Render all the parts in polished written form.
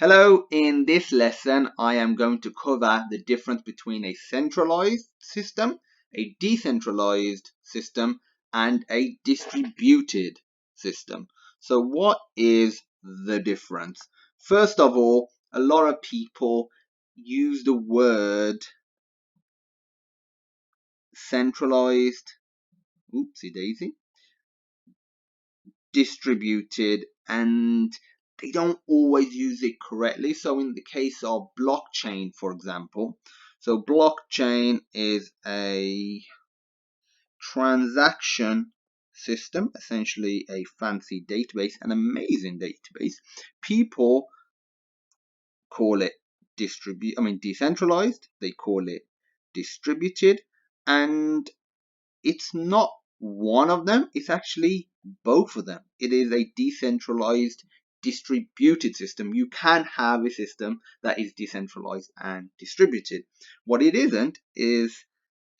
Hello, in this lesson I am going to cover the difference between a centralized system, a decentralized system, and a distributed system. So what is the difference? First of all, a lot of people use the word centralized, oopsie daisy, distributed, and they don't always use it correctly. So in the case of blockchain, for example, so blockchain is a transaction system, essentially a fancy database, an amazing database. People call it decentralized, they call it distributed, and it's not one of them, it's actually both of them. It is a decentralized distributed system. You can have a system that is decentralized and distributed. What it isn't is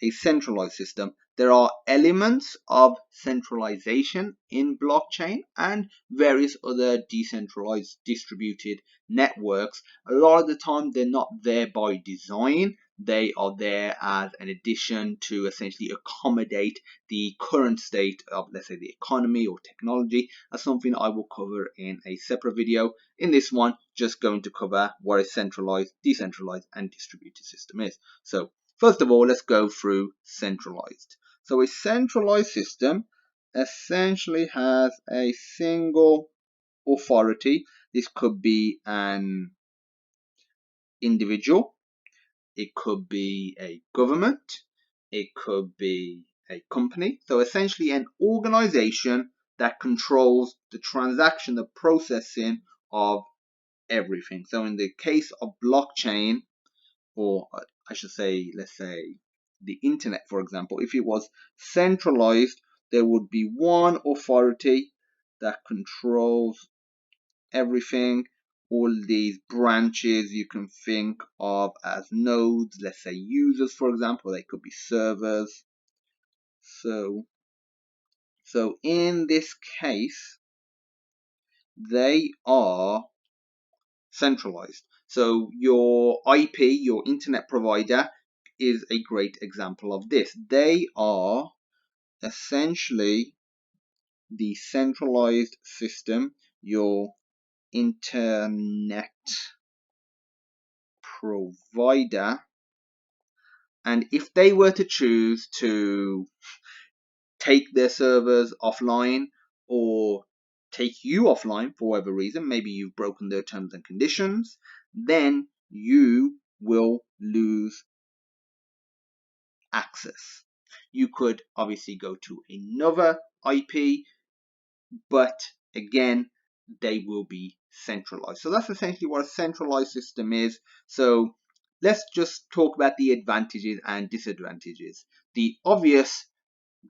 a centralized system. There are elements of centralization in blockchain and various other decentralized distributed networks. A lot of the time they're not there by design. They are there as an addition to essentially accommodate the current state of, let's say, the economy or technology. That's something I will cover in a separate video. In this one, just going to cover what a centralized, decentralized, and distributed system is. So first of all, let's go through centralized. So a centralized system essentially has a single authority. This could be an individual, it could be a government, it could be a company. So essentially an organization that controls the transaction, the processing of everything. So in the case of blockchain, or I should say, let's say the internet, for example, if it was centralized, there would be one authority that controls everything. All these branches you can think of as nodes, let's say users, for example, they could be servers. So in this case, they are centralized. So your IP, your internet provider, is a great example of this. They are essentially the centralized system, your internet provider. And if they were to choose to take their servers offline or take you offline for whatever reason, maybe you've broken their terms and conditions, then you will lose access. You could obviously go to another IP, but again, they will be centralized. So that's essentially what a centralized system is. So let's just talk about the advantages and disadvantages. The obvious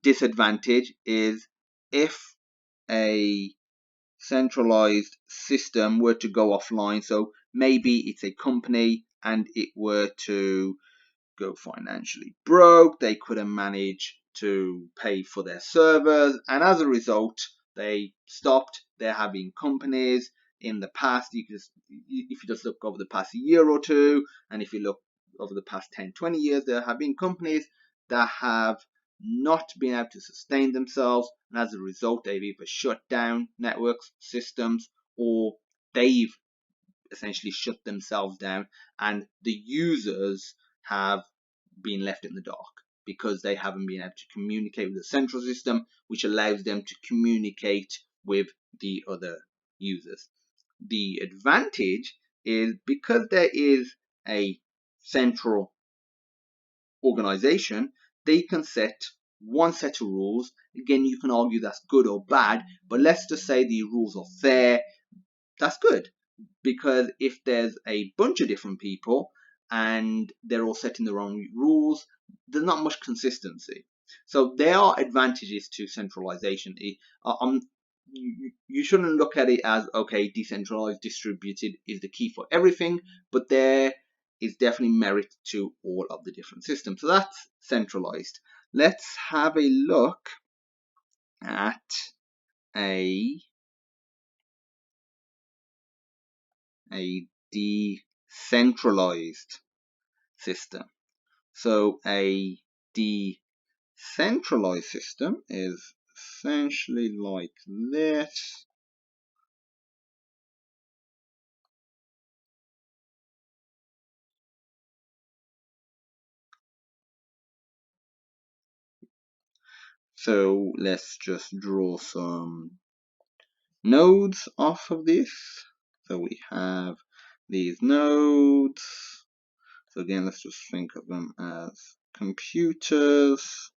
disadvantage is if a centralized system were to go offline. So maybe it's a company and it were to go financially broke, they couldn't manage to pay for their servers, and as a result they stopped. They're having companies in the past, if you just look over the past year or two, and if you look over the past 10-20 years, there have been companies that have not been able to sustain themselves, and as a result they've either shut down networks, systems, or they've essentially shut themselves down, and the users have been left in the dark because they haven't been able to communicate with the central system, which allows them to communicate with the other users. The advantage is because there is a central organization, they can set one set of rules. Again, you can argue that's good or bad, but let's just say the rules are fair. That's good, because if there's a bunch of different people and they're all setting their own rules, there's not much consistency. So there are advantages to centralization. You shouldn't look at it as, okay, decentralized, distributed is the key for everything, but there is definitely merit to all of the different systems. So that's centralized. Let's have a look at a decentralized system. So a decentralized system is essentially like this. So let's just draw some nodes off of this. So we have these nodes. So again, let's just think of them as computers.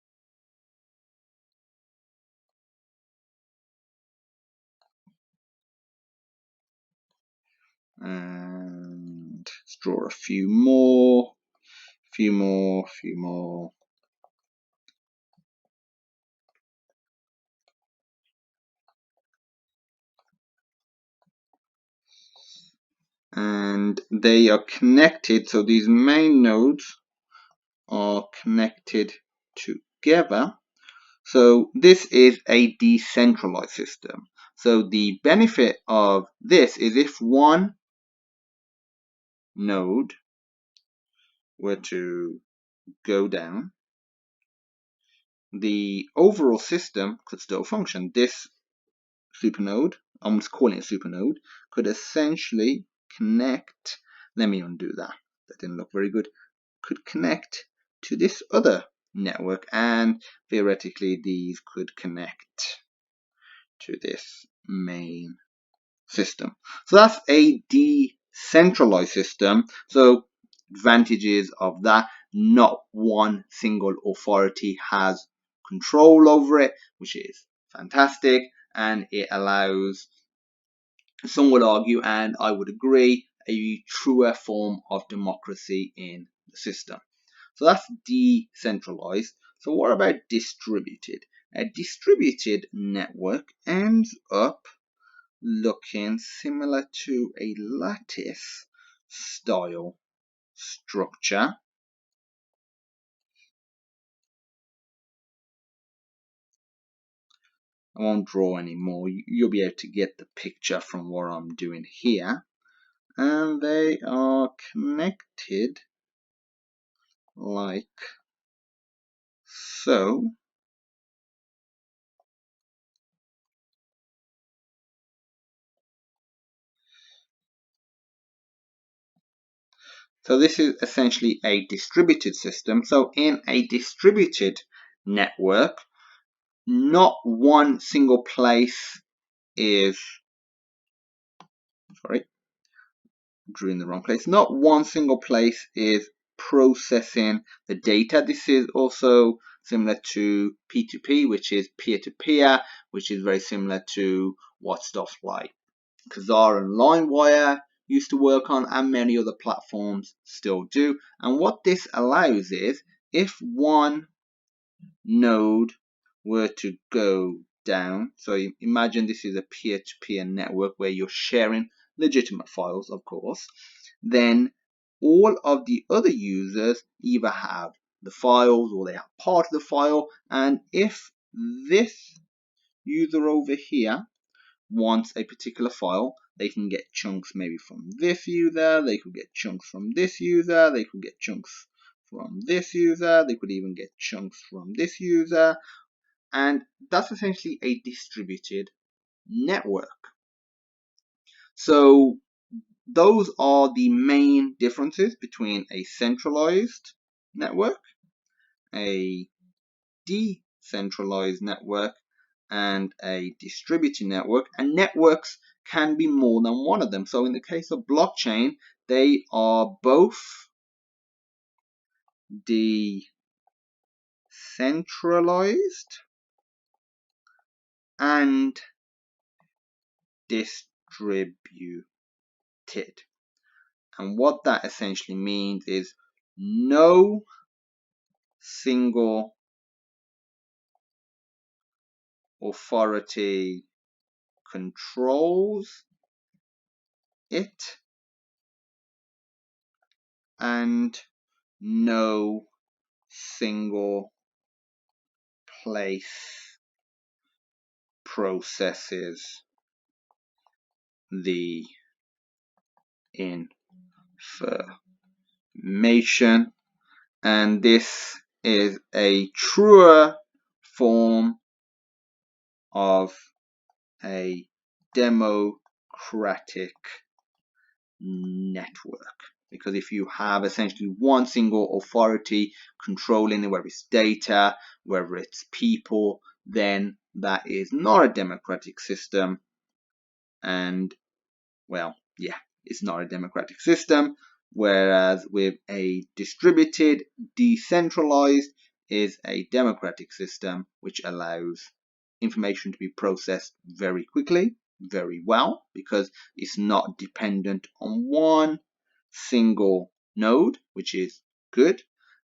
And let's draw a few more. And they are connected, so these main nodes are connected together. So this is a decentralized system. So the benefit of this is if one node were to go down, the overall system could still function. This supernode, I'm just calling it supernode, could essentially connect, let me undo that, that didn't look very good, could connect to this other network, and theoretically these could connect to this main system. So that's a decentralized system. So advantages of that, not one single authority has control over it, which is fantastic, and it allows, some would argue, and I would agree, a truer form of democracy in the system. So that's decentralized. So what about distributed? A distributed network ends up looking similar to a lattice style structure. I won't draw anymore. You'll be able to get the picture from what I'm doing here. And they are connected like so. So this is essentially a distributed system. So in a distributed network, not one single place is, sorry, drew in the wrong place. Not one single place is processing the data. This is also similar to P2P, which is peer-to-peer, which is very similar to what stuff like Kazaa and LimeWire used to work on, and many other platforms still do. And what this allows is, if one node were to go down, so imagine this is a peer-to-peer network where you're sharing legitimate files, of course, then all of the other users either have the files or they have part of the file, and if this user over here wants a particular file, they can get chunks maybe from this user, they could get chunks from this user, they could get chunks from this user, they could even get chunks from this user, and that's essentially a distributed network. So those are the main differences between a centralized network, a decentralized network, and a distributed network. And networks can be more than one of them. So in the case of blockchain, they are both decentralized and distributed. And what that essentially means is no single authority controls it, and no single place processes the information. information, and this is a truer form of a democratic network. Because if you have essentially one single authority controlling whether it's data, whether it's people, then that is not a democratic system. And well, yeah, it's not a democratic system. Whereas with a distributed, decentralized is a democratic system which allows information to be processed very quickly, very well, because it's not dependent on one single node, which is good.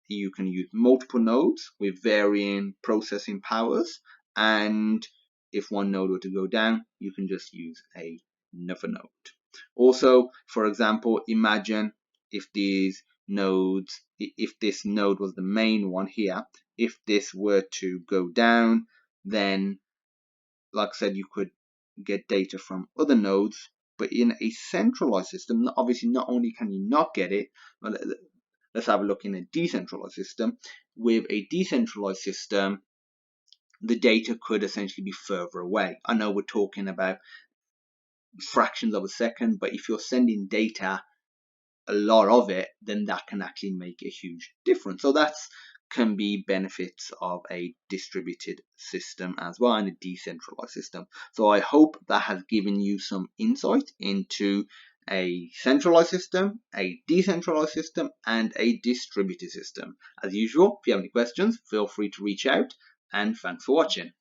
You can use multiple nodes with varying processing powers, and if one node were to go down, you can just use another node. Also, for example, imagine if these nodes, if this node was the main one here, if this were to go down, then like I said, you could get data from other nodes. But in a centralized system, obviously not only can you not get it, but let's have a look in a decentralized system. With a decentralized system, the data could essentially be further away. I know we're talking about fractions of a second, but if you're sending data, a lot of it, then that can actually make a huge difference. So that's can be benefits of a distributed system as well, and a decentralized system. So I hope that has given you some insight into a centralized system, a decentralized system, and a distributed system. As usual, if you have any questions, feel free to reach out, and thanks for watching.